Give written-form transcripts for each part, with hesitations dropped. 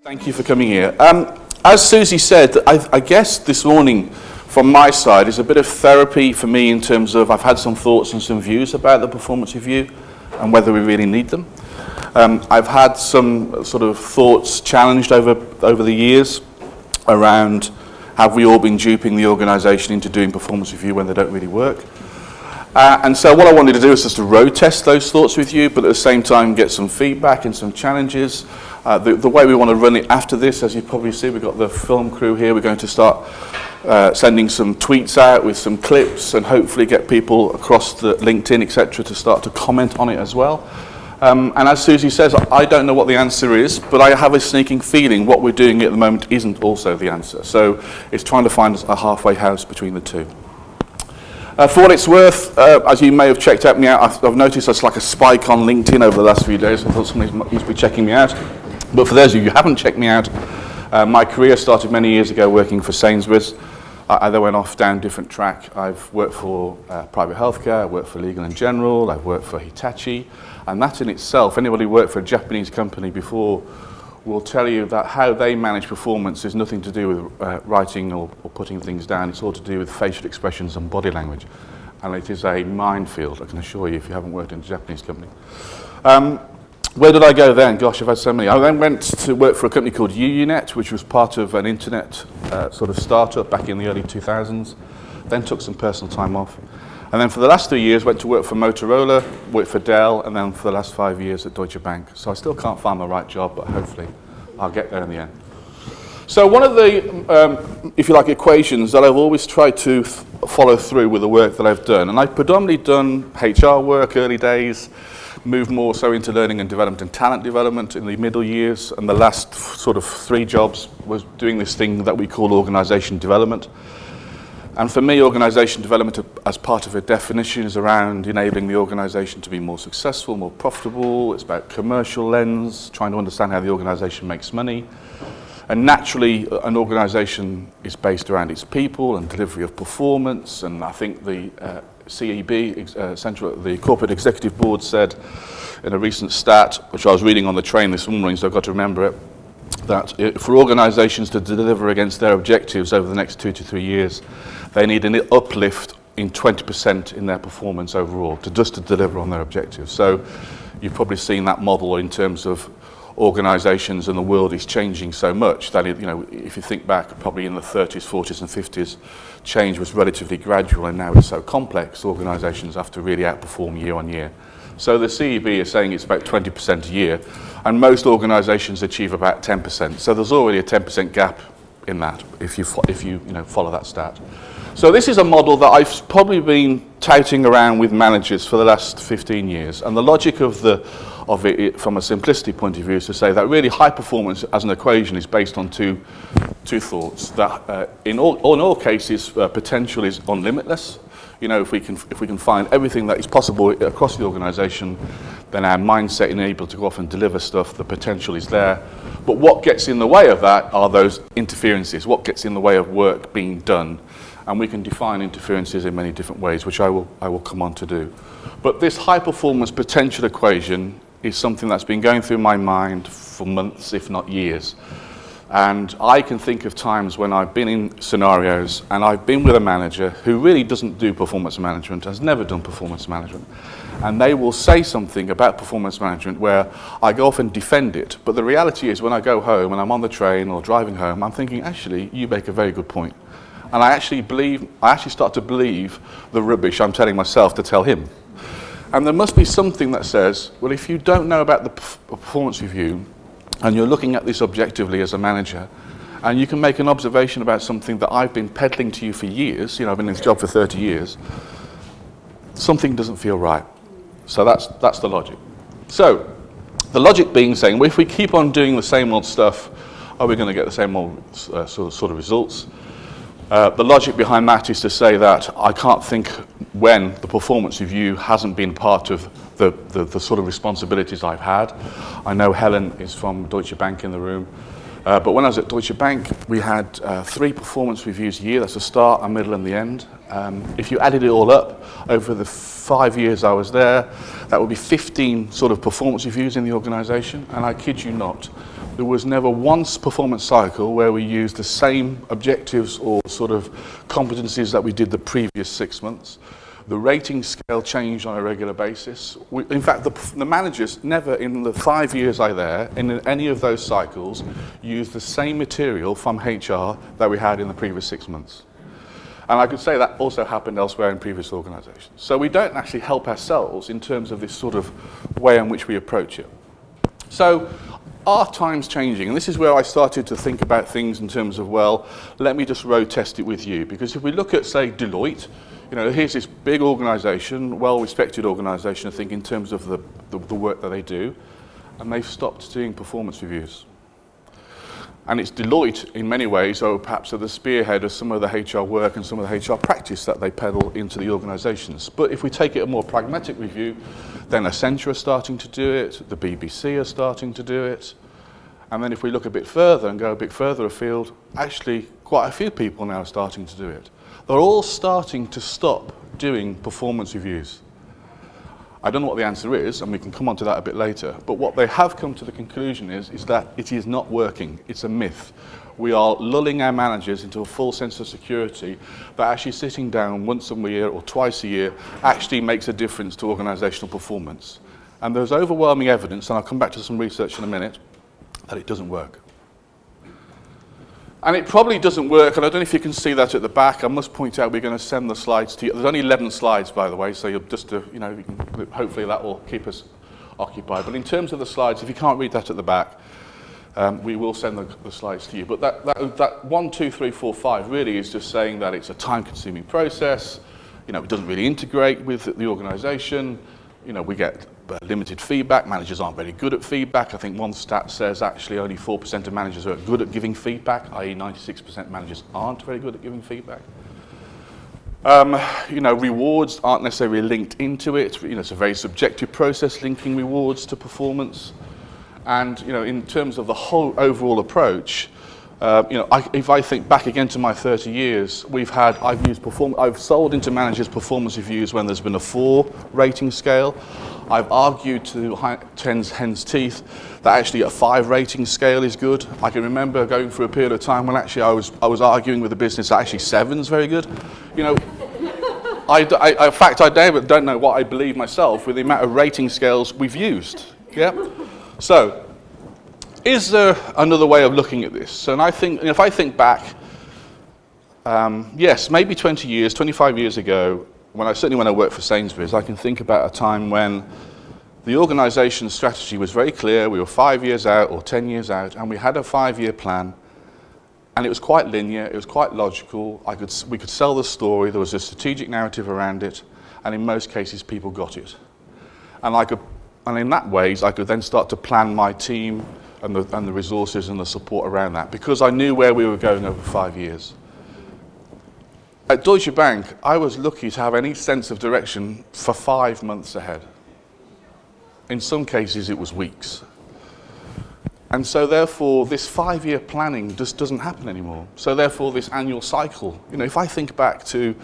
Thank you for coming here. As Susie said, I guess this morning from my side is a bit of therapy for me in terms of I've had some thoughts and some views about the performance review and whether we really need them. I've had some sort of thoughts challenged over the years around have we all been duping the organisation into doing performance review when they don't really work. And so what I wanted to do is just to road test those thoughts with you, but at the same time get some feedback and some challenges. The way we want to run it after this, as you probably see, we've got the film crew here. We're going to start sending some tweets out with some clips and hopefully get people across the LinkedIn, etc., to start to comment on it as well. And as Susie says, I don't know what the answer is, but I have a sneaking feeling what we're doing at the moment isn't also the answer. So it's trying to find a halfway house between the two. For what it's worth, as you may have checked me out, I've noticed there's like a spike on LinkedIn over the last few days. I thought somebody must be checking me out. But for those of you who haven't checked me out, my career started many years ago working for Sainsbury's. I then went off down a different track. I've worked for private healthcare, I've worked for Legal & General, I've worked for Hitachi, and that in itself, anybody who worked for a Japanese company before will tell you that how they manage performance is nothing to do with writing or putting things down. It's all to do with facial expressions and body language. And it is a minefield, I can assure you, if you haven't worked in a Japanese company. Where did I go then? Gosh, I've had so many. I then went to work for a company called UUNet, which was part of an internet sort of startup back in the early 2000s. Then took some personal time off. And then for the last 3 years, went to work for Motorola, worked for Dell, and then for the last 5 years at Deutsche Bank. So I still can't find my right job, but hopefully I'll get there in the end. So one of the, if you like, equations that I've always tried to follow through with the work that I've done, and I've predominantly done HR work early days, moved more so into learning and development and talent development in the middle years, and the last sort of 3 jobs was doing this thing that we call organisation development. And for me, organisation development as part of a definition is around enabling the organisation to be more successful, more profitable. It's about commercial lens, trying to understand how the organisation makes money. And naturally, an organisation is based around its people and delivery of performance. And I think the CEB, the Corporate Executive Board, said in a recent stat, which I was reading on the train this morning, so I've got to remember it, that for organisations to deliver against their objectives over the next 2 to 3 years, they need an uplift in 20% in their performance overall to deliver on their objectives. So you've probably seen that model in terms of organisations, and the world is changing so much that if you think back, probably in the 30s, 40s, and 50s, change was relatively gradual, and now it's so complex. Organisations have to really outperform year on year. So the CEB is saying it's about 20% a year, and most organisations achieve about 10%. So there's already a 10% gap in that if you follow that stat. So this is a model that I've probably been touting around with managers for the last 15 years, and the logic of it from a simplicity point of view is to say that really high performance as an equation is based on two thoughts. That in all cases potential is unlimitless. If we can find everything that is possible across the organisation, then our mindset and able to go off and deliver stuff, the potential is there. But what gets in the way of that are those interferences. What gets in the way of work being done? And we can define interferences in many different ways, which I will come on to do. But this high performance potential equation is something that's been going through my mind for months, if not years. And I can think of times when I've been in scenarios and I've been with a manager who really doesn't do performance management, has never done performance management. And they will say something about performance management where I go off and defend it. But the reality is when I go home and I'm on the train or driving home, I'm thinking, actually, you make a very good point. And I actually start to believe the rubbish I'm telling myself to tell him. And there must be something that says, well, if you don't know about the performance review, and you're looking at this objectively as a manager, and you can make an observation about something that I've been peddling to you for years, I've been in this job for 30 years, something doesn't feel right. So that's the logic. So the logic being saying, well, if we keep on doing the same old stuff, are we going to get the same old sort of results? The logic behind that is to say that I can't think when the performance review hasn't been part of the sort of responsibilities I've had. I know Helen is from Deutsche Bank in the room, but when I was at Deutsche Bank, we had 3 performance reviews a year. That's the start, a middle, and the end. If you added it all up over the 5 years I was there, that would be 15 sort of performance reviews in the organisation, and I kid you not, There was never once performance cycle where we used the same objectives or sort of competencies that we did the previous 6 months. The rating scale changed on a regular basis. In fact, the managers never in the 5 years I there, in any of those cycles, used the same material from HR that we had in the previous 6 months. And I could say that also happened elsewhere in previous organisations. So we don't actually help ourselves in terms of this sort of way in which we approach it. So are times changing? And this is where I started to think about things in terms of, well, let me just road test it with you. Because if we look at, say, Deloitte, you know, here's this big organisation, well-respected organisation, I think, in terms of the work that they do, and they've stopped doing performance reviews. And it's Deloitte, in many ways, or perhaps at the spearhead of some of the HR work and some of the HR practice that they peddle into the organisations. But if we take it a more pragmatic review, then Accenture are starting to do it, the BBC are starting to do it, and then if we look a bit further and go a bit further afield, actually quite a few people now are starting to do it. They're all starting to stop doing performance reviews. I don't know what the answer is, and we can come on to that a bit later, but what they have come to the conclusion is that it is not working. It's a myth. We are lulling our managers into a full sense of security that actually sitting down once a year or twice a year actually makes a difference to organisational performance. And there's overwhelming evidence, and I'll come back to some research in a minute, that it doesn't work. And it probably doesn't work, and I don't know if you can see that at the back. I must point out we're going to send the slides to you. There's only 11 slides, by the way, so you'll just, you know, hopefully that will keep us occupied. But in terms of the slides, if you can't read that at the back, we will send the slides to you. But that 1, 2, 3, 4, 5 really is just saying that it's a time-consuming process. You know, it doesn't really integrate with the organisation. You know, we get limited feedback. Managers aren't very good at feedback. I think one stat says actually only 4% of managers are good at giving feedback, i.e. 96% of managers aren't very good at giving feedback. You know, rewards aren't necessarily linked into it. You know, it's a very subjective process linking rewards to performance. And, you know, in terms of the whole overall approach, you know, if I think back again to my 30 years, I've sold into managers performance reviews when there's been a 4 rating scale. I've argued to hen's teeth that actually a 5 rating scale is good. I can remember going through a period of time when actually I was arguing with the business that actually 7 is very good. You know, in fact, I don't know what I believe myself with the amount of rating scales we've used. Yeah. So, is there another way of looking at this? And I think, if I think back, yes, maybe 20 years, 25 years ago, certainly when I worked for Sainsbury's, I can think about a time when the organisation's strategy was very clear. We were 5 years out or 10 years out, and we had a 5-year plan, and it was quite linear, it was quite logical. We could sell the story, there was a strategic narrative around it, and in most cases people got it. And in that ways, I could then start to plan my team and the resources and the support around that, because I knew where we were going over 5 years. At Deutsche Bank, I was lucky to have any sense of direction for 5 months ahead. In some cases, it was weeks. And so therefore, this 5-year planning just doesn't happen anymore. So therefore, this annual cycle, you know, if I think back to,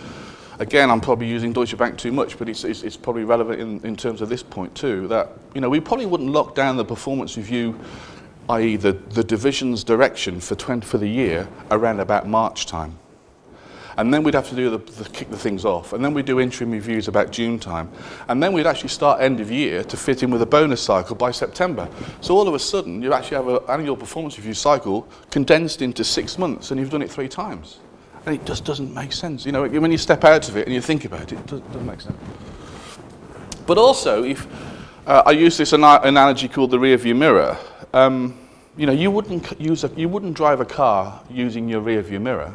again, I'm probably using Deutsche Bank too much, but it's probably relevant in terms of this point too, that, you know, we probably wouldn't lock down the performance review, i.e. the division's direction for the year around about March time. And then we'd have to do kick the things off. And then we'd do interim reviews about June time. And then we'd actually start end of year to fit in with a bonus cycle by September. So all of a sudden, you actually have an annual performance review cycle condensed into 6 months, and you've done it 3 times. And it just doesn't make sense. You know, when you step out of it and you think about it, it doesn't make sense. But also, if I use this analogy called the rear view mirror, you know, you wouldn't drive a car using your rear view mirror.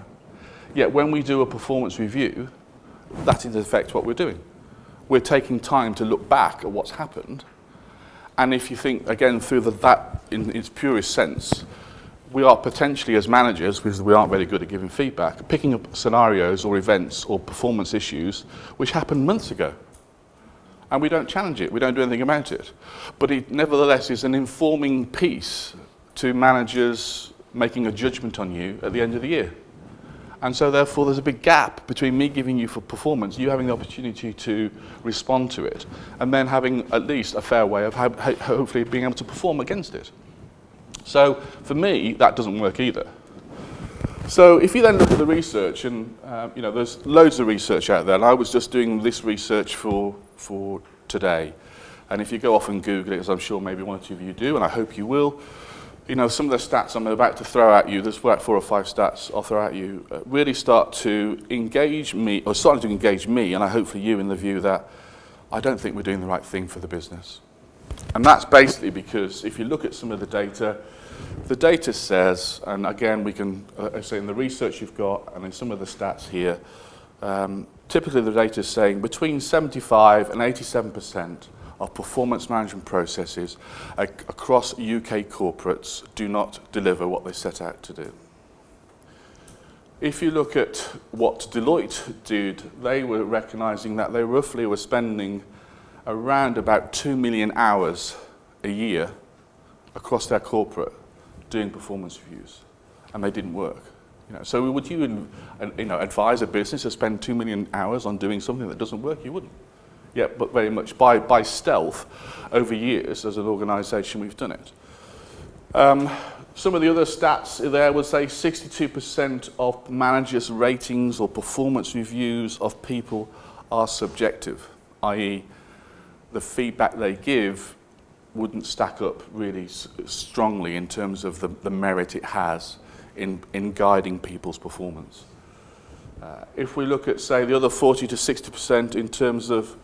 Yet when we do a performance review, that is in effect what we're doing. We're taking time to look back at what's happened. And if you think, again, through that in its purest sense, we are potentially, as managers, because we aren't very good at giving feedback, picking up scenarios or events or performance issues which happened months ago. And we don't challenge it, we don't do anything about it. But it nevertheless is an informing piece to managers making a judgment on you at the end of the year. And so therefore there's a big gap between me giving you for performance, you having the opportunity to respond to it, and then having at least a fair way of hopefully being able to perform against it. So for me, that doesn't work either. So if you then look at the research, and there's loads of research out there, and I was just doing this research for today. And if you go off and Google it, as I'm sure maybe one or two of you do, and I hope you will, some of the stats I'm about to throw at you, there's about 4 or 5 stats I'll throw at you, really start to engage me, or starting to engage me, and I hopefully you, in the view that I don't think we're doing the right thing for the business. And that's basically because if you look at some of the data says, and again we can say in the research you've got and in some of the stats here, typically the data is saying between 75 and 87% of performance management processes across UK corporates do not deliver what they set out to do. If you look at what Deloitte did, they were recognizing that they roughly were spending around about 2 million hours a year across their corporate doing performance reviews, and they didn't work. So would you advise a business to spend 2 million hours on doing something that doesn't work? You wouldn't. Yeah, but very much by stealth, over years as an organisation we've done it. Some of the other stats there would say 62% of managers' ratings or performance reviews of people are subjective, i.e. the feedback they give wouldn't stack up really strongly in terms of the merit it has in guiding people's performance. If we look at, say, the other 40 to 60% in terms of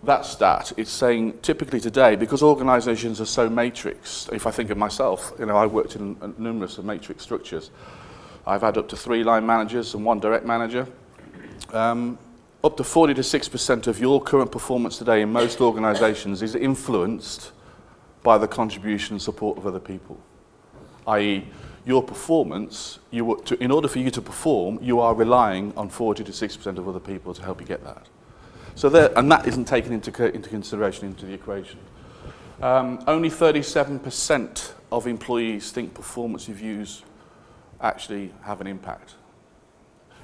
that stat, it's saying typically today, because organisations are so matrixed, if I think of myself, I worked in numerous of matrix structures. I've had up to 3 line managers and 1 direct manager. Up to 40 to 6% of your current performance today in most organisations is influenced by the contribution and support of other people. I.e., your performance, in order for you to perform, you are relying on 40 to 6% of other people to help you get that. So and that isn't taken into consideration into the equation. Only 37% of employees think performance reviews actually have an impact.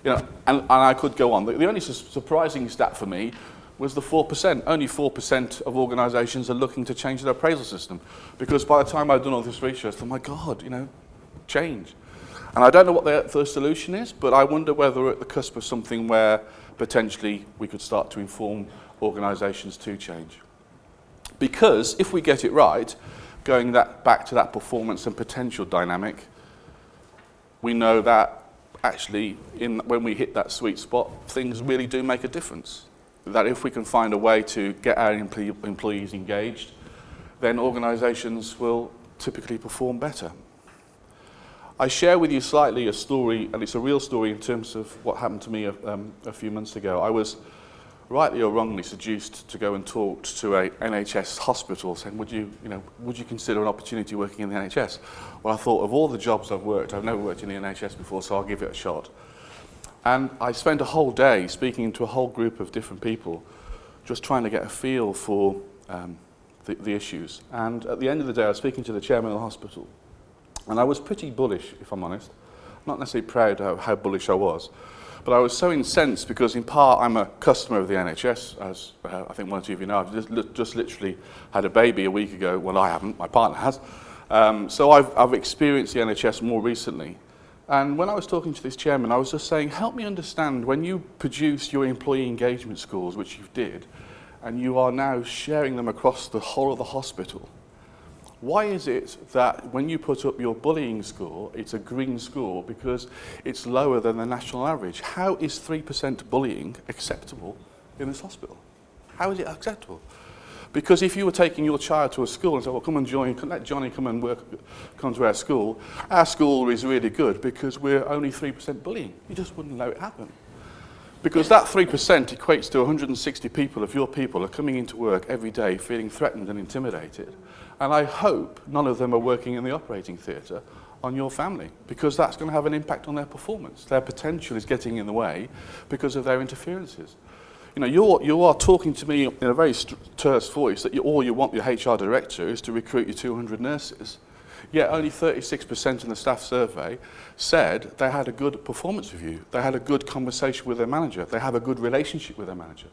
And I could go on. The only surprising stat for me was the 4%. Only 4% of organisations are looking to change their appraisal system, because by the time I'd done all this research, I thought, my God, change. And I don't know what the solution is, but I wonder whether we're at the cusp of something where potentially we could start to inform organisations to change. Because if we get it right, going back to that performance and potential dynamic, we know that actually when we hit that sweet spot, things really do make a difference. That if we can find a way to get our employees engaged, then organisations will typically perform better. I share with you slightly a story, and it's a real story in terms of what happened to me a few months ago. I was, rightly or wrongly, seduced to go and talk to a NHS hospital, saying, would you consider an opportunity working in the NHS? Well, I thought, of all the jobs I've worked, I've never worked in the NHS before, so I'll give it a shot. And I spent a whole day speaking to a whole group of different people, just trying to get a feel for the issues. And at the end of the day, I was speaking to the chairman of the hospital. And I was pretty bullish, if I'm honest. Not necessarily proud of how bullish I was. But I was so incensed because, in part, I'm a customer of the NHS, as I think one or two of you know. I've just literally had a baby a week ago. Well, I haven't. My partner has. So I've experienced the NHS more recently. And when I was talking to this chairman, I was just saying, help me understand, when you produce your employee engagement scores, which you did, and you are now sharing them across the whole of the hospital, why is it that when you put up your bullying score, it's a green score because it's lower than the national average? How is 3% bullying acceptable in this hospital? How is it acceptable? Because if you were taking your child to a school and said, well, come and join, let Johnny come and come to our school is really good because we're only 3% bullying. You just wouldn't let it happen. Because that 3% equates to 160 people of your people are coming into work every day feeling threatened and intimidated. And I hope none of them are working in the operating theatre on your family, because that's going to have an impact on their performance. Their potential is getting in the way because of their interferences. You are talking to me in a very terse voice that all you want your HR director is to recruit your 200 nurses. Yet only 36% in the staff survey said they had a good performance review. They had a good conversation with their manager. They have a good relationship with their manager.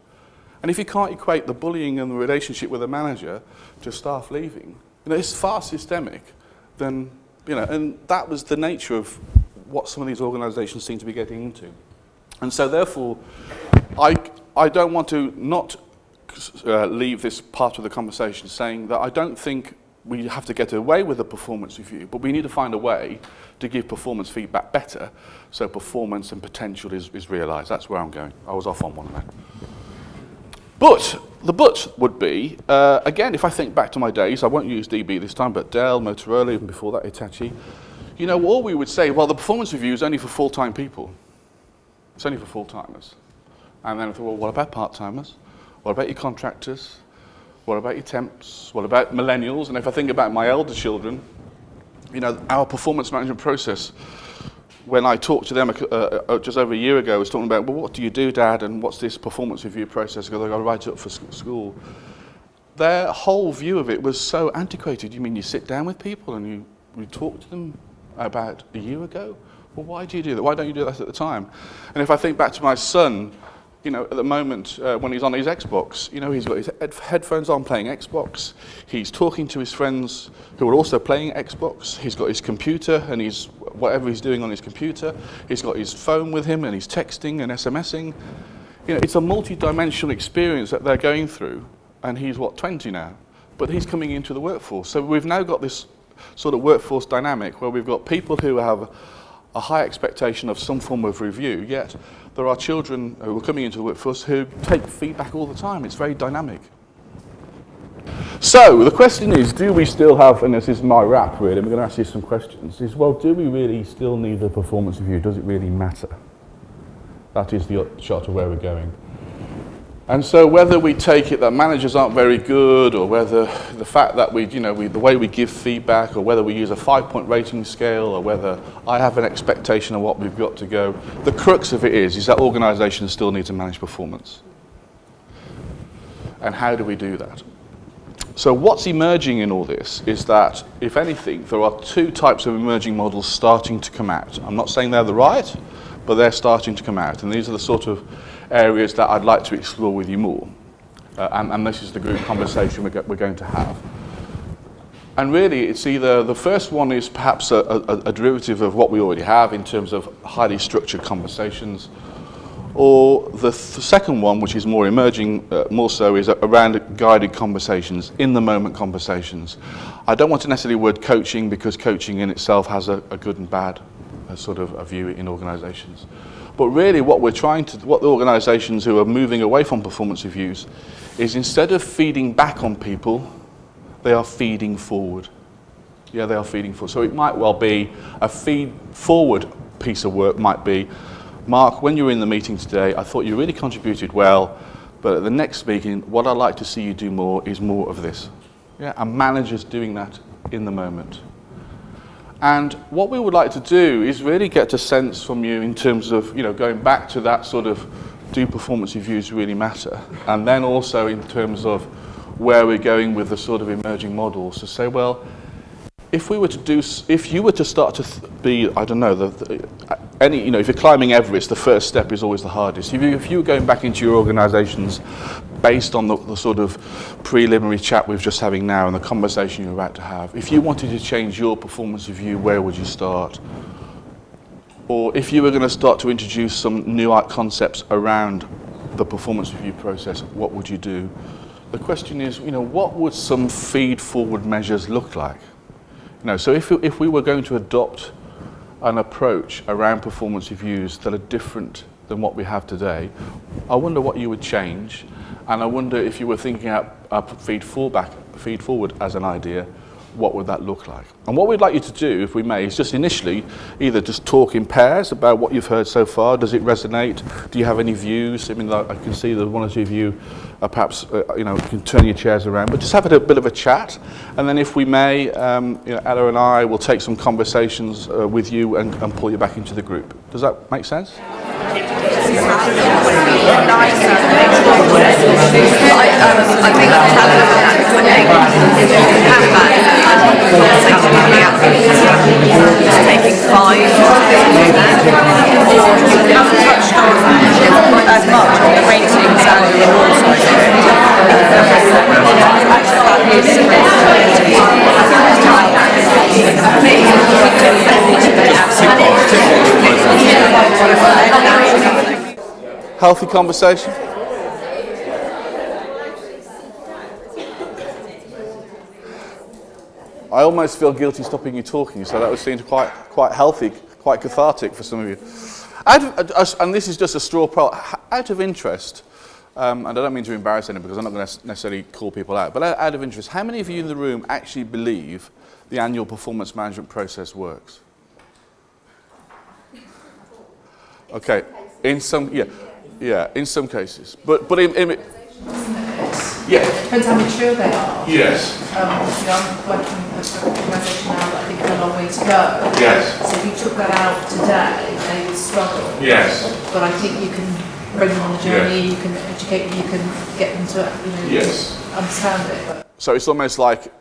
And if you can't equate the bullying and the relationship with the manager to staff leaving, it's far systemic then, and that was the nature of what some of these organisations seem to be getting into. And so therefore, I don't want to not leave this part of the conversation saying that I don't think we have to get away with a performance review, but we need to find a way to give performance feedback better so performance and potential is realised. That's where I'm going. I was off on one of that. But the but would be, again, if I think back to my days, I won't use DB this time, but Dell, Motorola, even before that, Hitachi, all we would say, well, the performance review is only for full-time people. It's only for full-timers. And then I thought, well, what about part-timers? What about your contractors? What about your temps? What about millennials? And if I think about my elder children, our performance management process, when I talked to them just over a year ago, I was talking about, well, what do you do, Dad? And what's this performance review process? Because I've got to write it up for school. Their whole view of it was so antiquated. You mean you sit down with people and you talk to them about a year ago? Well, why do you do that? Why don't you do that at the time? And if I think back to my son, at the moment when he's on his Xbox, he's got his headphones on playing Xbox. He's talking to his friends who are also playing Xbox. He's got his computer and whatever he's doing on his computer. He's got his phone with him and he's texting and SMSing. It's a multi-dimensional experience that they're going through. And he's, 20 now? But he's coming into the workforce. So we've now got this sort of workforce dynamic where we've got people who have a high expectation of some form of review, yet there are children who are coming into the workforce who take feedback all the time. It's very dynamic. So the question is, do we still have, and this is my wrap really, I'm going to ask you some questions, is, well, do we really still need a performance review? Does it really matter? That is the shot of where we're going. And so whether we take it that managers aren't very good, or whether the fact that the way we give feedback, or whether we use a 5-point rating scale, or whether I have an expectation of what we've got to go, the crux of it is that organisations still need to manage performance. And how do we do that? So what's emerging in all this is that, if anything, there are two types of emerging models starting to come out. I'm not saying they're the right, but they're starting to come out. And these are the sort of areas that I'd like to explore with you more. And this is the group conversation we're going to have. And really, it's either, the first one is perhaps a derivative of what we already have in terms of highly structured conversations, or the second one, which is more emerging, more so, is around guided conversations, in-the-moment conversations. I don't want to necessarily word coaching, because coaching in itself has a good and bad sort of a view in organisations. But really what the organisations who are moving away from performance reviews is, instead of feeding back on people, they are feeding forward. Yeah, they are feeding forward. So it might well be a feed forward piece of work might be, Mark, when you were in the meeting today, I thought you really contributed well, but at the next meeting, what I'd like to see you do more is more of this. Yeah, and managers doing that in the moment. And what we would like to do is really get a sense from you in terms of, going back to that sort of, do performance reviews really matter? And then also in terms of where we're going with the sort of emerging models, to say, well, if you were to start to be, I don't know, if you're climbing Everest, the first step is always the hardest. If you were going back into your organisations based on the sort of preliminary chat we're just having now and the conversation you're about to have, if you wanted to change your performance review, where would you start? Or if you were going to start to introduce some new concepts around the performance review process, what would you do? The question is, what would some feed-forward measures look like? So if we were going to adopt an approach around performance reviews that are different than what we have today, I wonder what you would change, and I wonder if you were thinking up feed forward as an idea, what would that look like? And what we'd like you to do, if we may, is just initially either just talk in pairs about what you've heard so far. Does it resonate? Do you have any views? I mean, I can see that one or two of you are perhaps, you can turn your chairs around, but just have a bit of a chat. And then if we may, Ella and I will take some conversations with you and pull you back into the group. Does that make sense? Taking 5 or you haven't touched on as much on the ratings and the awards side of it. Healthy conversation? I almost feel guilty stopping you talking, so that would seem quite healthy, quite cathartic for some of you. And this is just a straw poll. Out of interest, and I don't mean to embarrass anyone because I'm not going to necessarily call people out, but out of interest, how many of you in the room actually believe the annual performance management process works? Okay, in some cases, but in yeah. Depends how mature they are. Yes. I'm working at an organisation now that I think has a long way to go. Yes. So if you took that out today, they would struggle. Yes. But I think you can bring them on the journey, you can educate them, you can get them to understand it. So it's almost like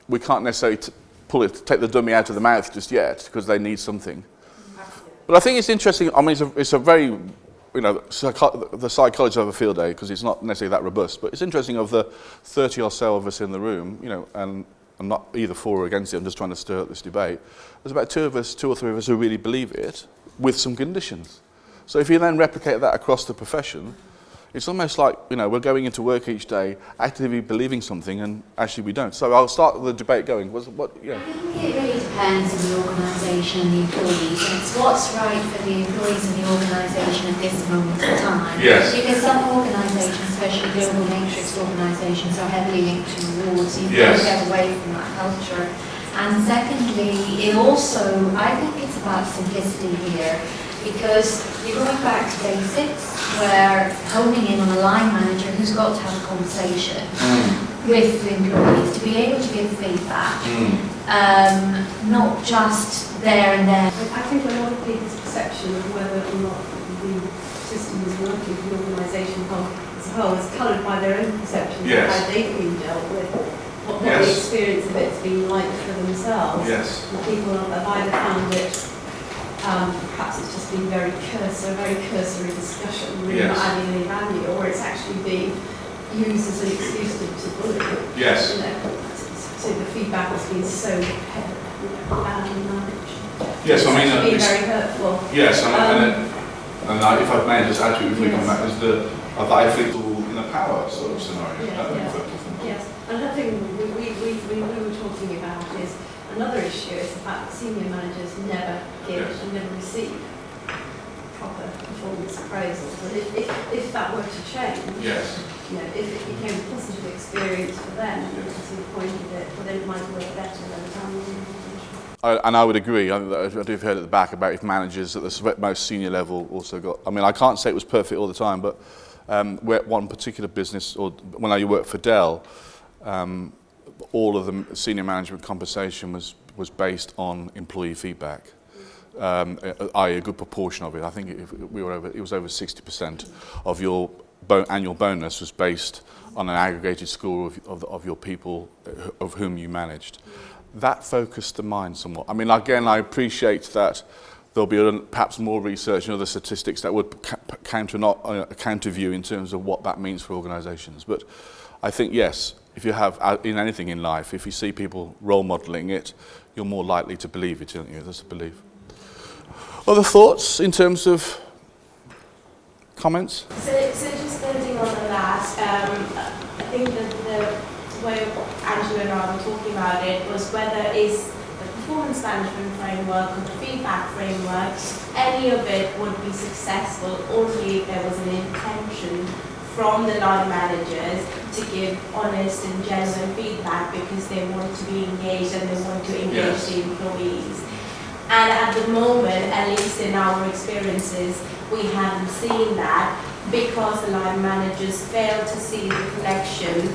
we can't necessarily take the dummy out of the mouth just yet because they need something. But I think it's interesting. I mean, it's a very the psychology of a field day, because it's not necessarily that robust, but it's interesting of the 30 or so of us in the room, and I'm not either for or against it, I'm just trying to stir up this debate. There's about two or three of us who really believe it with some conditions. So if you then replicate that across the profession, it's almost like, we're going into work each day actively believing something and actually we don't. So I'll start the debate going. I think it really depends on the organisation and the employees, and it's what's right for the employees and the organisation at this moment in time. Yes. Because some organisations, especially global matrix organisations, are heavily linked to rewards. You Yes. can't get away from that culture. And secondly, it also, I think it's about simplicity here. Because you're going back to basics, where honing in on a line manager who's got to have a conversation with the employees to be able to give feedback, not just there and then. I think a lot of people's perception of whether or not the system is working for the organisation as a whole is coloured by their own perceptions of how they've been dealt with, what the experience of it's been like for themselves. Yes. And people have either found it perhaps it's just been very cursory discussion, really not adding any value, or it's actually being used as an excuse to bully. Yes. So the feedback has been so badly managed. Yes, I mean, it's been very hurtful. Yes, and if I may just add to it, if we come back, is I think in a power sort of scenario. Yes, another thing we were talking about is another issue is the fact that senior managers never give and never receive proper performance appraisals. And if that were to change, if it became a positive experience for them, and see the point of it, well, then it might work better than time. And I would agree. I do have heard at the back about if managers at the most senior level also got. I mean, I can't say it was perfect all the time, but we're at one particular business, or when I worked for Dell. All of the senior management compensation was based on employee feedback, i.e. a good proportion of it. I think it was over 60% of your annual bonus was based on an aggregated score of your people of whom you managed. That focused the mind somewhat. I mean, again, I appreciate that there'll be perhaps more research and other statistics that would counter view in terms of what that means for organisations. But I think, yes, if you have, in anything in life, if you see people role modelling it, you're more likely to believe it, aren't you? That's a belief. Other thoughts in terms of comments? So just building on the last, I think that the way Angela and I were talking about it was whether is the performance management framework or the feedback framework, any of it would be successful only if there was an intention from the line managers to give honest and genuine feedback because they want to be engaged and they want to engage the employees. And at the moment, at least in our experiences, we haven't seen that because the line managers fail to see the connection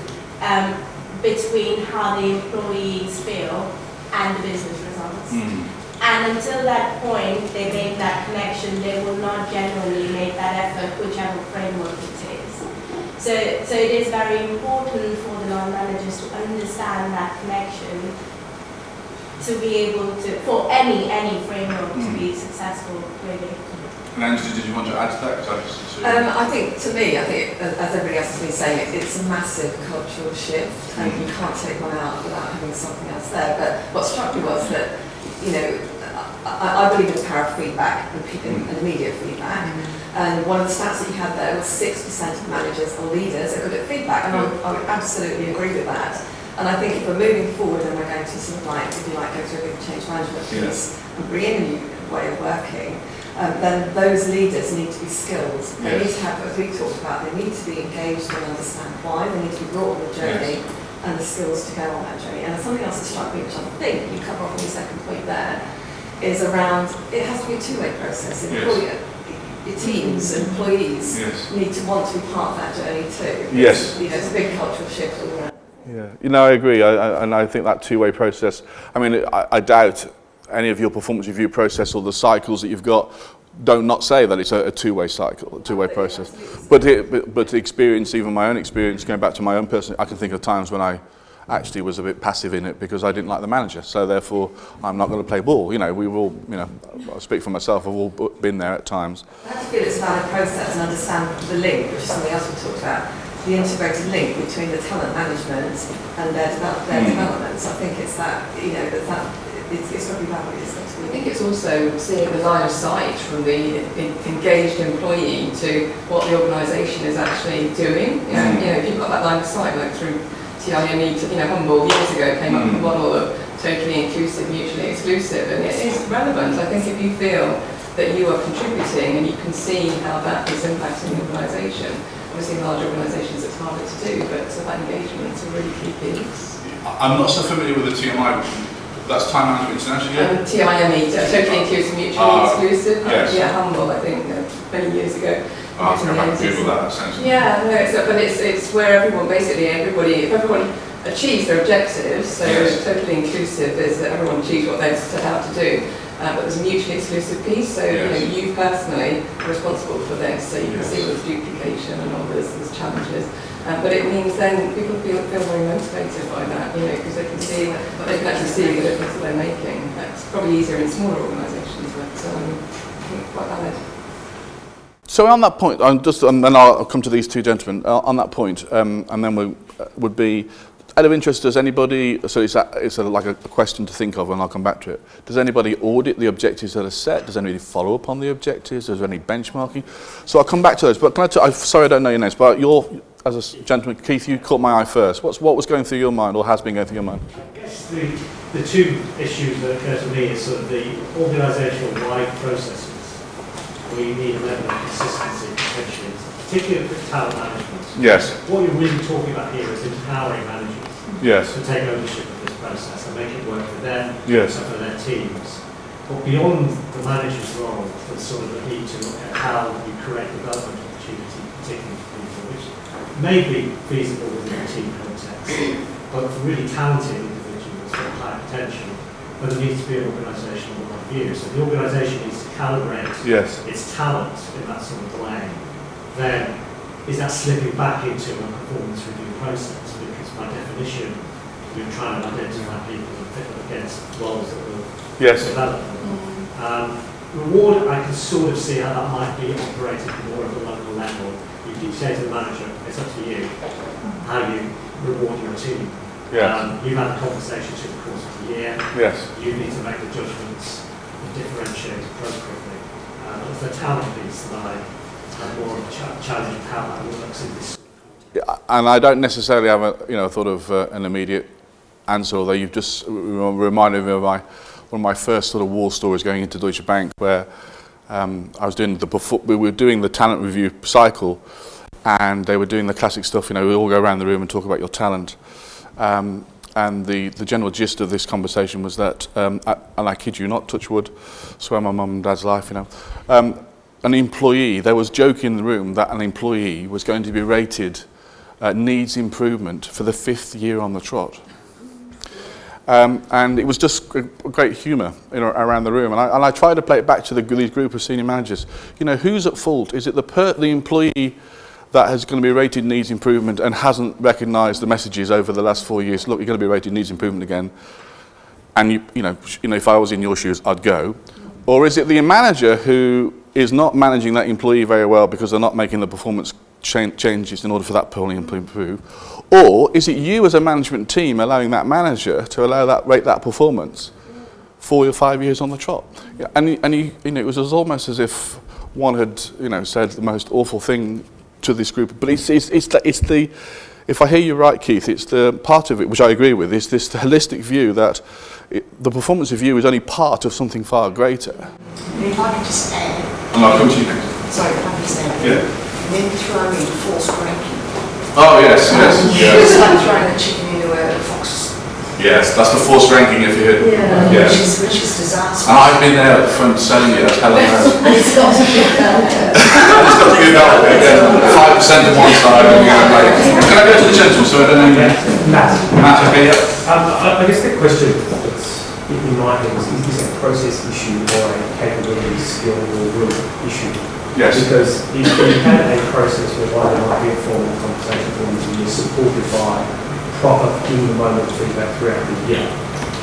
between how the employees feel and the business results. And until that point, they make that connection, they will not genuinely make that effort, whichever framework it is. So it is very important for the line managers to understand that connection to be able to, for any framework to be successful, really. And Angela, did you want to add to that? I think, as everybody else has been saying, it's a massive cultural shift, and you can't take one out without having something else there. But what struck me was that, I believe in the power of feedback and immediate feedback. And one of the stats that you had there was 6% of managers or leaders are good at feedback, and I would absolutely agree with that. And I think if we're moving forward and we're going to sort of like, if you like, go through a big change management piece and bring in a new way of working, then those leaders need to be skilled. They need to have, as we talked about, they need to be engaged and understand why. They need to be brought on the journey and the skills to go on that journey. And something else that struck me, which I think you cover off in your second point there, is around, it has to be a two-way process. Your teams, employees need to want to be part of that journey too. Yes. You know, it's a big cultural shift all around. Yeah, you know, I agree, and I think that two-way process, I mean, I doubt any of your performance review process or the cycles that you've got don't not say that it's a two-way cycle, a two-way process. But the experience, even my own experience, going back to my own person, I can think of times when I actually was a bit passive in it because I didn't like the manager, so therefore I'm not going to play ball. You know, we've all, you know, I speak for myself, I've all been there at times. I have to feel it's about a process and understand the link, which is something else we talked about, the integrated link between the talent management and their development. So I think it's that, you know, it's got to be that way, isn't it? I think it's also seeing the line of sight from the engaged employee to what the organisation is actually doing. You know, if you've got that line of sight, like through TIME to, you know, Humble years ago came up with a model of totally inclusive, mutually exclusive, and it is relevant. I think if you feel that you are contributing and you can see how that is impacting the organisation, obviously in large organisations it's harder to do, but so that engagement is a really key piece. I'm not so familiar with the TMI. That's Time Management International, TIME, totally inclusive, mutually exclusive. Yes. Yeah, Humble, I think, many years ago. I think I might Google that sense. Yeah, no, but it's where if everyone achieves their objectives, so totally inclusive is that everyone achieves what they've set out to do. But there's a mutually exclusive piece, so you know, you personally are responsible for this, so you can see there's duplication and all there's challenges. But it means then people feel very motivated by that, you know, because they can actually see the difference that they're making. That's probably easier in smaller organisations, but I think quite valid. So on that point, and I'll come to these two gentlemen on that point, and then we would be, out of interest, does anybody, so it's like a question to think of, and I'll come back to it. Does anybody audit the objectives that are set? Does anybody follow up on the objectives? Is there any benchmarking? So I'll come back to those, but I'm sorry I don't know your names, but as a gentleman, Keith, you caught my eye first. What was going through your mind, or has been going through your mind? I guess the two issues that occur to me is sort of the organisational-wide processes, where you need a level of consistency, potentially, particularly for talent management. Yes. What you're really talking about here is empowering managers Yes. to take ownership of this process and make it work for them Yes. and for their teams. But beyond the manager's role, there's sort of the need to look at how you create development opportunity, particularly for people, which may be feasible within a team context, but for really talented individuals with high potential, but there needs to be an organisational view. So the organisation needs to calibrate its talent in that sort of way. Then is that slipping back into a performance review process? Because by definition, you're trying to identify people that fit up against roles that will develop them. Reward, I can sort of see how that might be operated more at the local level. You say to the manager, it's up to you how you reward your team. You've had the conversations through the course of the year. You need to make the judgments and differentiate appropriately. It's the talent piece that I have more of a challenge of how that works in this. And I don't necessarily have a thought of an immediate answer, although you've just reminded me of one of my first sort of war stories going into Deutsche Bank, where I was doing we were doing the talent review cycle, and they were doing the classic stuff. You know, we all go around the room and talk about your talent. And the general gist of this conversation was that, and I kid you not, touch wood, swear my mum and dad's life, you know, an employee, there was joke in the room that an employee was going to be rated needs improvement for the 5th year on the trot. And it was just great humour, you know, around the room. And I tried to play it back to these group of senior managers. You know, who's at fault? Is it the employee that is going to be rated needs improvement and hasn't recognised the messages over the last 4 years? Look, you're going to be rated needs improvement again. And you know, if I was in your shoes, I'd go. Or is it the manager who is not managing that employee very well because they're not making the performance changes in order for that employee to improve? Or is it you as a management team allowing that manager to rate that performance 4 or 5 years on the trot? And you know, it was almost as if one had, said the most awful thing to this group. But it's the, if I hear you right, Keith, it's the part of it, which I agree with, is this holistic view that the performance review is only part of something far greater. If I could just add. And I'll come to you next. Sorry, if I could just add. Yeah. Then throw in force ranking. Oh, yes. It's like throwing a chicken into a fox. Yes, that's the force ranking if you Which is disastrous. And I've been there at the front selling it, that's Helen knows. And it's got to get done. It's got to get done, 5% on one side and Can I go to the gentleman, so I don't know? Matt, okay, yeah. I guess the question that's in my head is this a process issue or a capability, skill or will issue? Yes. Because if you had a process whereby there might be a formal conversation and you're supported by proper in-the-moment feedback throughout the year,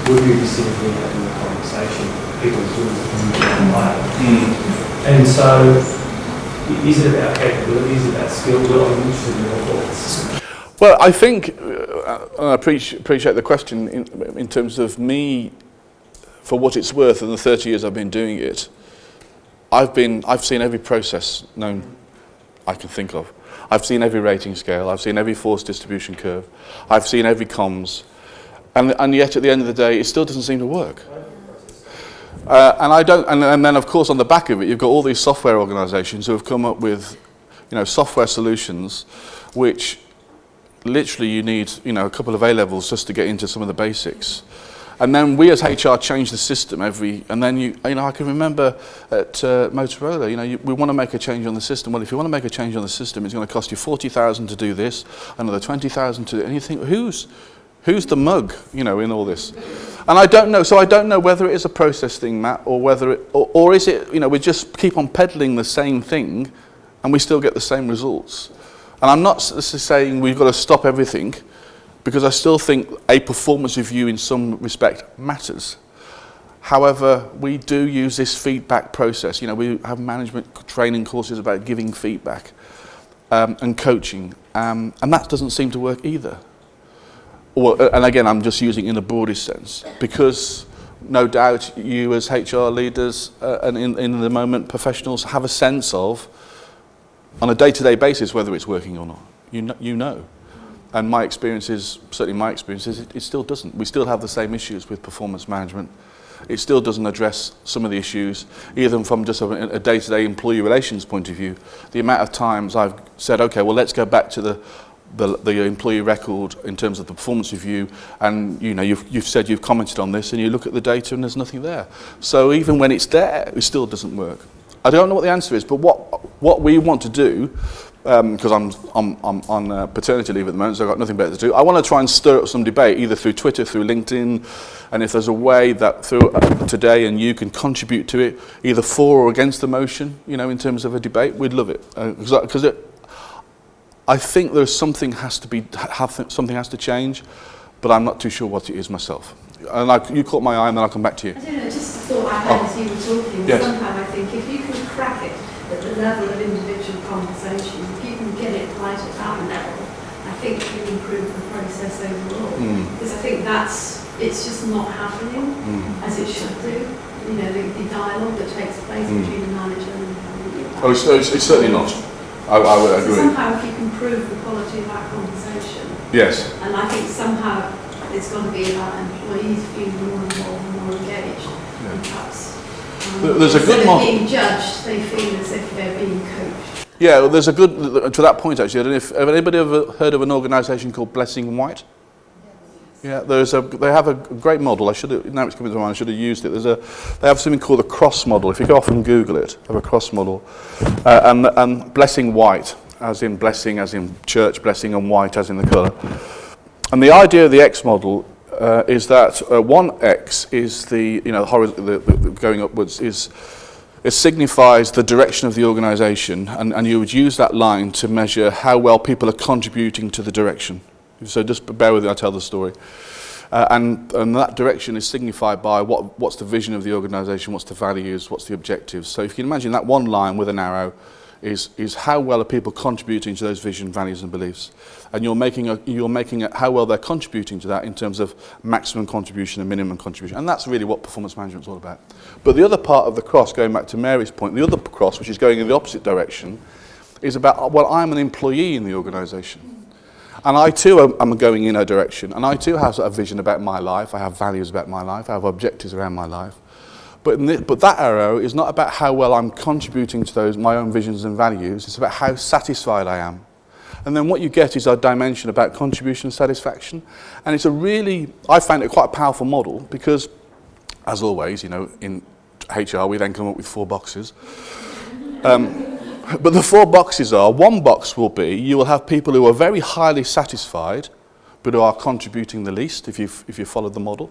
would we be sitting here having a conversation? People doing it And so, is it about capability? Is it about skill? Well, I'm interested in your thoughts. Well, I think, I appreciate the question in terms of me, for what it's worth, in the 30 years I've been doing it, I've seen every process known I can think of. I've seen every rating scale, I've seen every force distribution curve, I've seen every comms, and yet at the end of the day, it still doesn't seem to work. And then of course on the back of it, you've got all these software organisations who have come up with, software solutions, which literally you need, a couple of A-levels just to get into some of the basics. And then we as HR change the system and then I can remember at Motorola, we want to make a change on the system. Well, if you want to make a change on the system, it's going to cost you 40,000 to do this, another 20,000 to do it. And you think, who's the mug, in all this? And I don't know. So I don't know whether it is a process thing, Matt, or whether or is it, we just keep on peddling the same thing and we still get the same results. And I'm not saying we've got to stop everything, because I still think a performance review in some respect matters. However, we do use this feedback process. We have management training courses about giving feedback and coaching, and that doesn't seem to work either. And again, I'm just using it in the broadest sense, because no doubt you as HR leaders and in the moment professionals have a sense of, on a day-to-day basis, whether it's working or not. You know. And my experience is, it still doesn't. We still have the same issues with performance management. It still doesn't address some of the issues, either from just a day-to-day employee relations point of view. The amount of times I've said, okay, well, let's go back to the employee record in terms of the performance review, and you've said you've commented on this, and you look at the data and there's nothing there. So even when it's there, it still doesn't work. I don't know what the answer is, but what we want to do, because I'm on paternity leave at the moment, so I've got nothing better to do. I want to try and stir up some debate, either through Twitter, through LinkedIn, and if there's a way that through today and you can contribute to it, either for or against the motion, in terms of a debate, we'd love it. Because I think there's something has to change, but I'm not too sure what it is myself. And you caught my eye, and then I'll come back to you. I don't know, just a thought I had as you were talking. Yes. Somehow I think if you can crack it at the level of individual conversation, if you can get it right at that level, I think you improve the process overall. Because I think it's just not happening as it should do. The dialogue that takes place between the manager and the Oh, it's certainly not. I would agree. So somehow if you can prove the quality of that conversation. Yes. And I think somehow it's got to be about employees feeling more involved and more engaged. And perhaps there's a good model. Instead of being judged, they feel as if they're being coached. Yeah, well, there's a good, to that point actually, I don't know if, have anybody ever heard of an organisation called Blessing White? Yeah, they have a great model. Now it's coming to mind, I should have used it. They have something called a cross model. If you go off and Google it, have a cross model. And Blessing White, as in blessing, as in church blessing, and white as in the colour. And the idea of the X model is that one X is the going upwards it signifies the direction of the organisation, and you would use that line to measure how well people are contributing to the direction. So just bear with me, I'll tell the story. And that direction is signified by what's the vision of the organisation, what's the values, what's the objectives. So if you can imagine that one line with an arrow is how well are people contributing to those vision, values and beliefs. And you're making it how well they're contributing to that in terms of maximum contribution and minimum contribution. And that's really what performance management is all about. But the other part of the cross, going back to Mary's point, the other cross, which is going in the opposite direction, is about, well, I'm an employee in the organisation. And I too am going in a direction. And I too have a vision about my life. I have values about my life. I have objectives around my life. But that arrow is not about how well I'm contributing to those, my own visions and values. It's about how satisfied I am. And then what you get is a dimension about contribution and satisfaction. And it's I find it quite a powerful model because, as always, in HR, we then come up with 4 boxes. But the 4 boxes are, one box will be, you will have people who are very highly satisfied, but who are contributing the least, if you follow the model.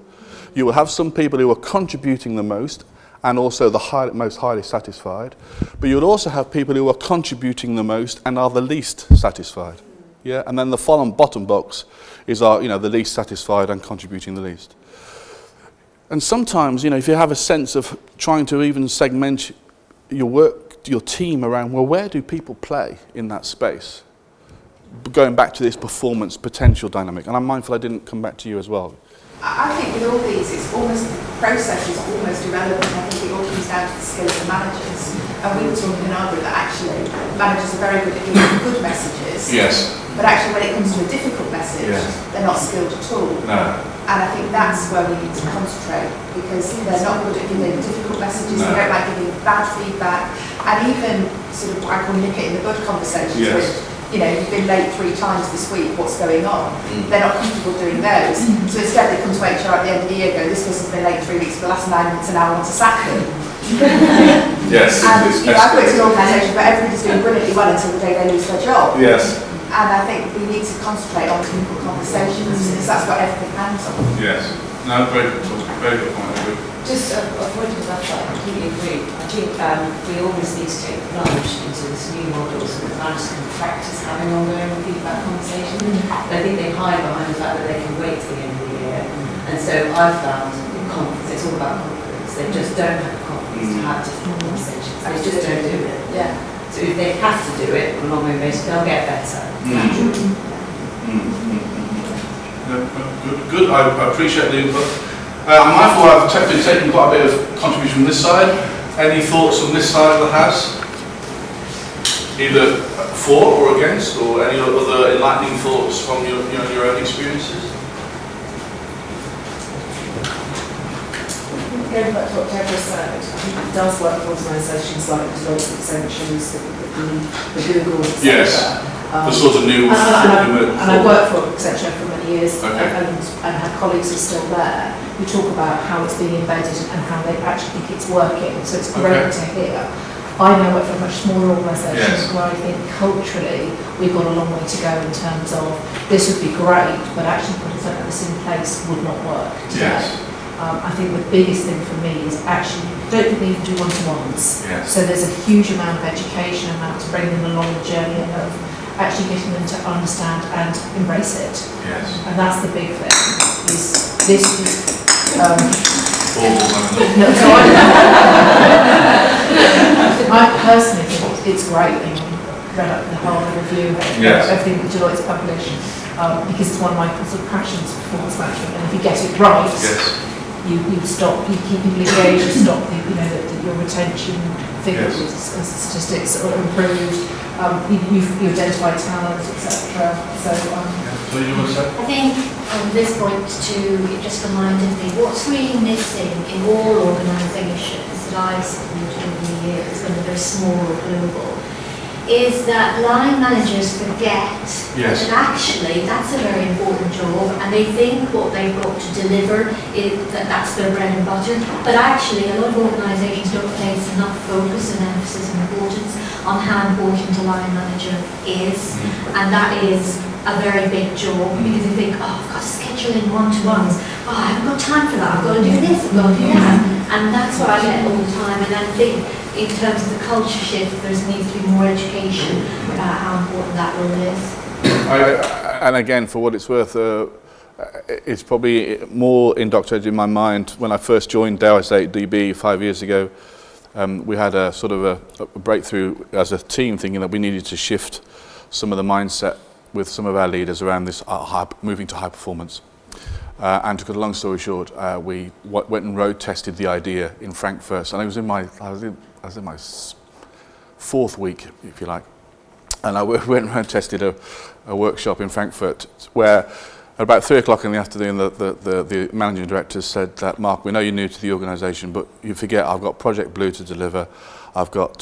You will have some people who are contributing the most, and also the most highly satisfied. But you'll also have people who are contributing the most and are the least satisfied. Yeah, and then the bottom box is the least satisfied and contributing the least. And sometimes, if you have a sense of trying to even segment your team around, well, where do people play in that space? Going back to this performance potential dynamic, and I'm mindful I didn't come back to you as well. I think with all these, it's almost, the process is almost irrelevant. I think it all comes down to the skills of managers. And we were talking in our group that actually managers are very good at giving good messages. Yes. But actually when it comes to a difficult message, they're not skilled at all. No. And I think that's where we need to concentrate, because they're not good at giving difficult messages, they don't like giving bad feedback, and even sort of what I call nip it in the bud conversations with, you've been late 3 times this week, what's going on? They're not comfortable doing those. So instead they come to HR at the end of the year and go, this person's been late 3 weeks for the last 9 months and now I want to sack them. Yes. And I've worked in an organisation where everybody's doing brilliantly well until the day they lose their job. Yes. And I think we need to concentrate on clinical conversations, because that's what everything hangs on. Yes. No, very good point. Just a point about that, I completely agree. I think we always need to take the plunge into this new model so that managers can practice having ongoing feedback conversations. And I think they hide behind the fact that they can wait till the end of the year. And so I've found confidence, it's all about confidence. They just don't have the confidence to have difficult conversations. They just don't do it. Yeah. So if they have to do it on an ongoing basis, they'll get better. Good. I appreciate the input. I'm mindful I've been taking quite a bit of contribution from this side. Any thoughts on this side of the house? Either for or against, or any other enlightening thoughts from your own experiences? Going back to what Deborah said, I think it does work for organisations like Deloitte Accenture's, the Googles, etc. Yes. The sort of new. And I worked for Accenture for many years, okay. and had colleagues who are still there who talk about how it's being embedded and how they actually think it's working. So it's great to hear. I now work for a much smaller organisation where I think culturally we've got a long way to go in terms of this would be great, but actually putting something like this in place would not work today. Yes. I think the biggest thing for me is actually don't think we even do one-to-ones. Yes. So there's a huge amount of education amount to bring them along the journey of actually getting them to understand and embrace it. Yes. And that's the big thing. Is this is I personally think it's great. I mean, read up the whole review, everything that Deloitte's published, because it's one of my sort of passions for performance management. And if you get it right, you stop, you keep people engaged, you stop the, your retention figures, statistics are improved. You identify talent, etc. So, I think on this point it just reminded me what's really missing in all organisations that I've supported over the years, whether they're small or global, is that line managers forget that actually that's a very important job, and they think what they've got to deliver is that's their bread and butter. But actually, a lot of organisations don't place enough focus and emphasis and importance on how important a line manager is, and that is a very big job, because they think, oh, I've got to schedule in one-to-ones, oh, I haven't got time for that, I've got to do this, I've got to do that, and that's what I get all the time. And I think in terms of the culture shift, there needs to be more education about how important that role is. And again, for what it's worth, it's probably more indoctrinated in my mind when I first joined Dell, I say DB 5 years ago. we had a sort of a breakthrough as a team, thinking that we needed to shift some of the mindset with some of our leaders around this moving to high performance. And to cut a long story short, we went and road tested the idea in Frankfurt, and I was in my fourth week, if you like, and I went and road tested a workshop in Frankfurt where at about 3 o'clock in the afternoon, the managing director said that, Mark, we know you're new to the organisation, but you forget I've got Project Blue to deliver, I've got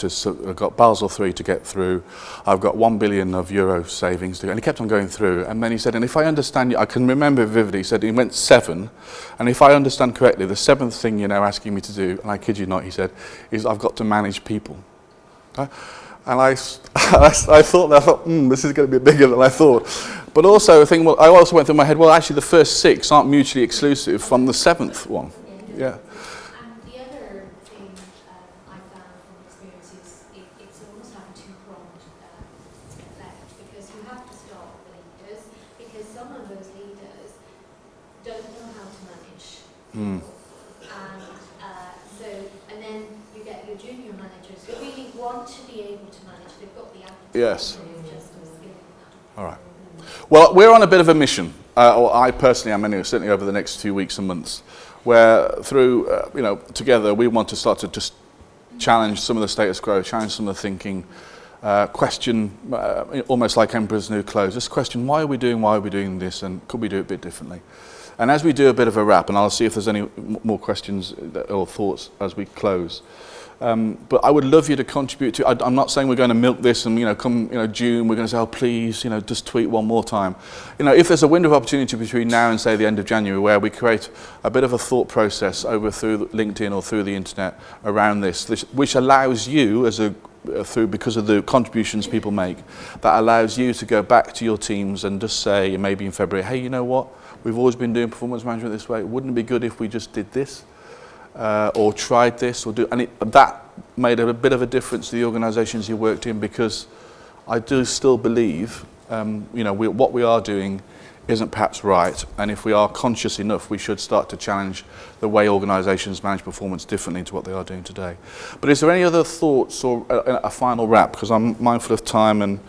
Basel III to get through, I've got €1 billion savings to go. And he kept on going through, and then he said, and if I understand you, I can remember vividly, he said he went 7, and if I understand correctly, the 7th thing you're now asking me to do, and I kid you not, he said, is I've got to manage people. And I thought, this is going to be bigger than I thought. But also, I also went through my head, well, actually the first 6 aren't mutually exclusive from the 7th one. Yeah. And the other thing I found from experience is it's almost like a two-pronged effect, because you have to start with the leaders, because some of those leaders don't know how to manage people. And then you get your junior managers who really want to be able to manage, they've got the attitude. Yes. Just that. All right. Well, we're on a bit of a mission, or I personally am anyway, certainly over the next few weeks and months, where through, together we want to start to just challenge some of the status quo, challenge some of the thinking, question, almost like Emperor's New Clothes, just question why are we doing this, and could we do it a bit differently? And as we do a bit of a wrap, and I'll see if there's any more questions or thoughts as we close, but I would love you to contribute to. I'm not saying we're going to milk this and come June we're going to say, oh please just tweet one more time. If there's a window of opportunity between now and say the end of January where we create a bit of a thought process over through LinkedIn or through the internet around this, which allows you because of the contributions people make, that allows you to go back to your teams and just say maybe in February, hey, you know what, we've always been doing performance management this way, wouldn't it be good if we just did this? Or tried this, that made a bit of a difference to the organisations you worked in, because I do still believe, what we are doing isn't perhaps right, and if we are conscious enough, we should start to challenge the way organisations manage performance differently to what they are doing today. But is there any other thoughts or a final wrap? Because I'm mindful of time, and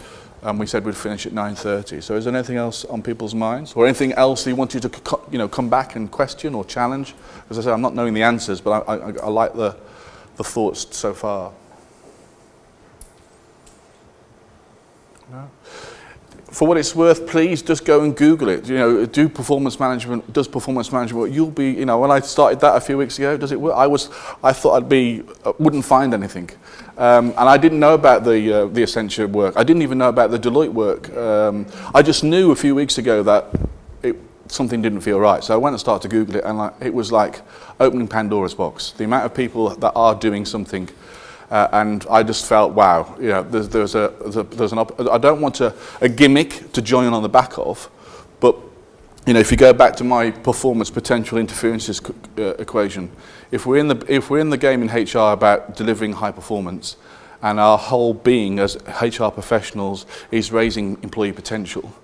we said we'd finish at 9:30. So is there anything else on people's minds, or anything else you wanted to come back and question or challenge? As I say, I'm not knowing the answers, but I like the thoughts so far. No? For what it's worth, please just go and Google it. Do performance management. Does performance management work? You'll be. When I started that a few weeks ago, does it work? I thought wouldn't find anything, and I didn't know about the Accenture work. I didn't even know about the Deloitte work. I just knew a few weeks ago that something didn't feel right. So I went and started to Google it, and it was like opening Pandora's box. The amount of people that are doing something. And I just felt, wow, there's I don't want a gimmick to join on the back of, but if you go back to my performance potential interferences equation, if we're in the game in HR about delivering high performance, and our whole being as HR professionals is raising employee potential,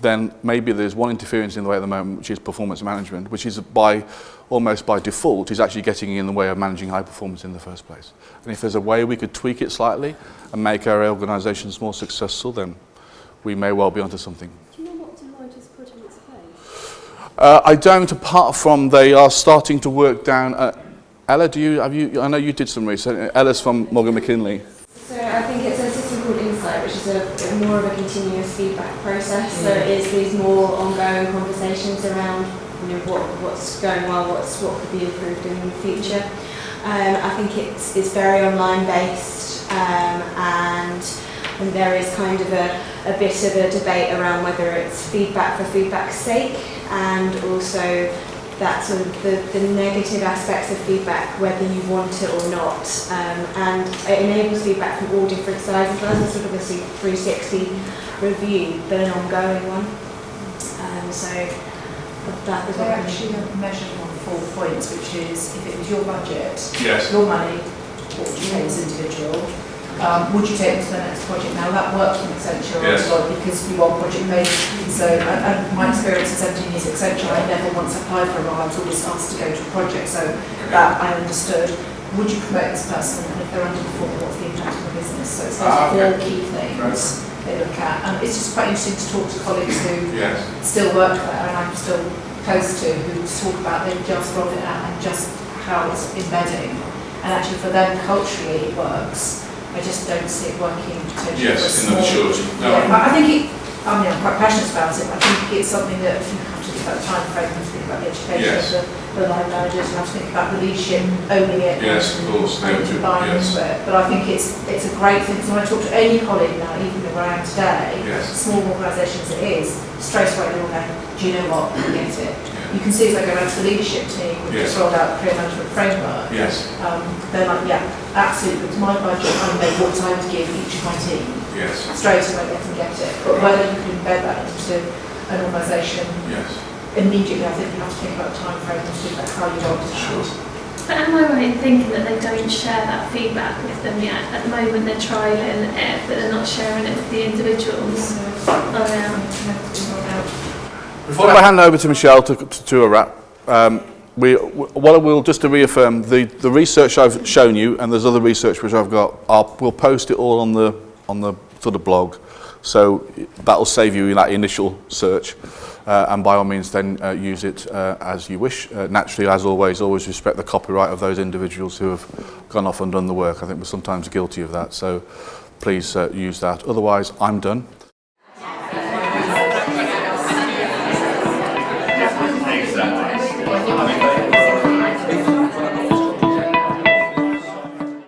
then maybe there's one interference in the way at the moment, which is performance management, which is almost by default is actually getting in the way of managing high performance in the first place. And if there's a way we could tweak it slightly and make our organisations more successful, then we may well be onto something. Do you know what Deloitte has put on its page? I don't, apart from they are starting to work down. Ella, I know you did some research. Ella's from Morgan McKinley. So I think it's a system called Insight, which is a more of a continuous feedback process. So it is these more ongoing conversations around what's going well, what could be improved in the future. I think it's very online based, and there is kind of a bit of a debate around whether it's feedback for feedback's sake, and also that sort of the negative aspects of feedback, whether you want it or not, and it enables feedback from all different sizes. That's a sort of a 360 review, but an ongoing one. So that is They what actually have measured on 4 points, which is if it was your budget, Yes. your money, what would you pay as individual? Would you take it to the next project? Now that works from Accenture Yes. as well, because you are project based. So, and my experience in 17 years at Accenture, I never once applied for a role. I was always asked to go to a project, so that I understood. would you promote this person, and if they're underperforming, what's the impact on the business? So it's those four key things they look at. And it's just quite interesting to talk to colleagues who still work there, and I'm still close to, who talk about they've just rolled it out and just how it's embedding. And actually for them, culturally, it works. I just don't see it working potentially for a small... I think I'm quite passionate about it. I think it's something that you have to think about the time frame, you have to think about the education of the line managers, you have to think about the leadership owning it and buying into it. But I think it's a great thing, because when I talk to any colleague now, even around today, small organisations it is, straight away they're all going, do you know what, I get it. You can see as I go around to the leadership team, we've just rolled out a career management framework. They're like, yeah, absolutely, it's my budget, I know what I would give each of my team. Straight away they can get it. But whether you can embed that into an organisation immediately, I think you have to think about the time frame and think about how you roll it out. But am I right in thinking that they don't share that feedback with them yet? At the moment they're trialling it, but they're not sharing it with the individuals. Before I hand over to Michelle to a wrap, what I will, just to reaffirm, the research I've shown you, and there's other research which I've got, we'll post it all on the sort of blog, so that'll save you that initial search, and by all means then use it as you wish. Naturally, as always respect the copyright of those individuals who have gone off and done the work. I think we're sometimes guilty of that, so please use that. Otherwise, I'm done. Exactly.